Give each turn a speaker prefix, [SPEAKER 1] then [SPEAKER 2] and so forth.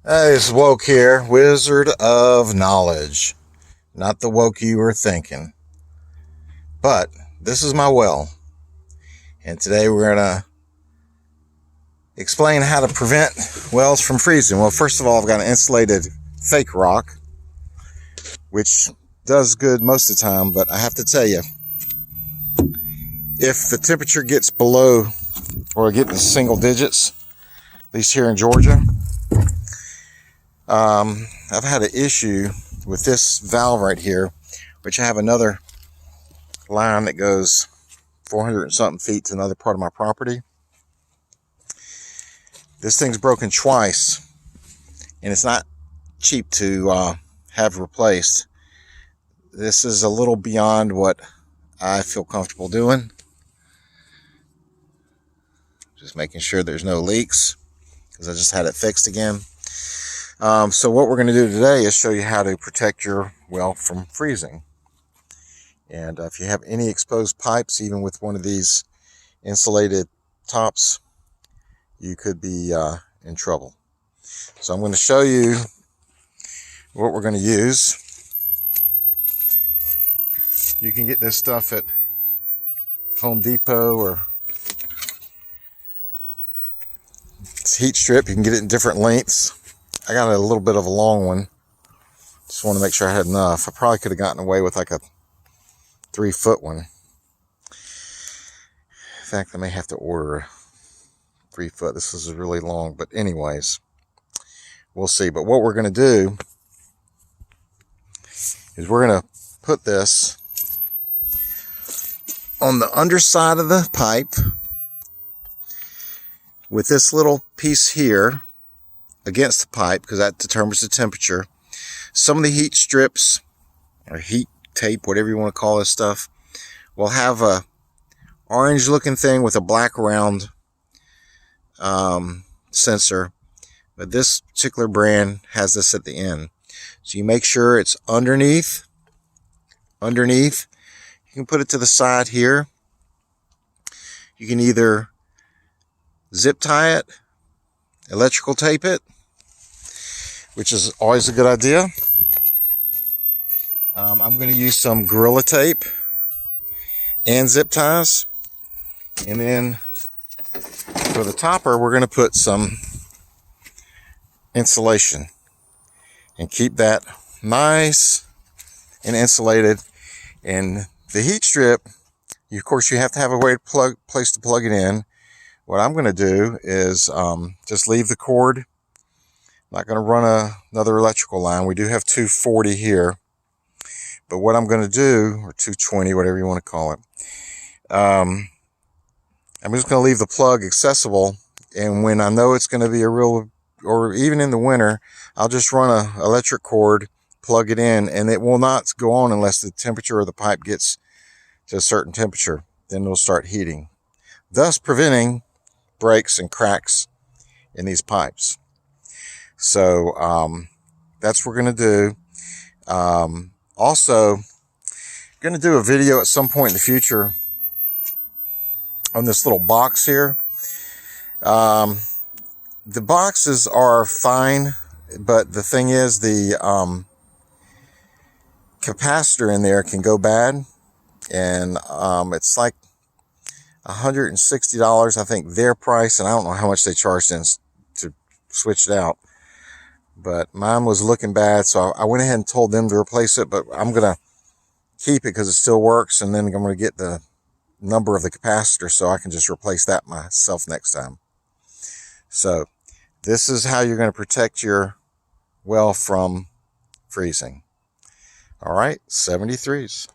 [SPEAKER 1] Hey, it's Woke here, Wizard of Knowledge. Not the woke you were thinking. But this is my well. And today we're going to explain how to prevent wells from freezing. Well, first of all, I've got an insulated fake rock, which does good most of the time. But I have to tell you, if the temperature gets below or getting single digits, at least here in Georgia, I've had an issue with this valve right here, which I have another line that goes 400 and something feet to another part of my property. This thing's broken twice, and it's not cheap to have replaced. This is a little beyond what I feel comfortable doing. Just making sure there's no leaks, because I just had it fixed again. So what we're going to do today is show you how to protect your well from freezing. And if you have any exposed pipes, even with one of these insulated tops, you could be in trouble. So I'm going to show you what we're going to use. You can get this stuff at Home Depot, or it's heat strip. You can get it in different lengths. I got a little bit of a long one. Just want to make sure I had enough. I probably could have gotten away with like a 3-foot one. In fact, I may have to order a 3-foot. This is really long, but anyways, we'll see. But what we're going to do is we're going to put this on the underside of the pipe with this little piece here against the pipe, because that determines the temperature. Some of the heat strips or heat tape, whatever you want to call this stuff, will have a orange looking thing with a black round sensor, but this particular brand has this at the end. So you make sure it's underneath. You can put it to the side here. You can either zip tie it, electrical tape it, which is always a good idea. I'm going to use some Gorilla Tape and zip ties. And then for the topper, we're going to put some insulation and keep that nice and insulated. And the heat strip, of course, you have to have a place to plug it in. What I'm going to do is just leave the cord. I'm not going to run another electrical line. We do have 240 here. But what I'm going to do, or 220, whatever you want to call it, I'm just going to leave the plug accessible. And when I know it's going to be or even in the winter, I'll just run an electric cord, plug it in, and it will not go on unless the temperature of the pipe gets to a certain temperature. Then it'll start heating, thus preventing breaks and cracks in these pipes. So that's what we're going to do. Also, I'm going to do a video at some point in the future on this little box here. The boxes are fine, but the thing is, the capacitor in there can go bad, and it's like $160, I think, their price, and I don't know how much they charged in to switch it out. But mine was looking bad, so I went ahead and told them to replace it. But I'm going to keep it because it still works, and then I'm going to get the number of the capacitor so I can just replace that myself next time. So this is how you're going to protect your well from freezing. All right, 73s.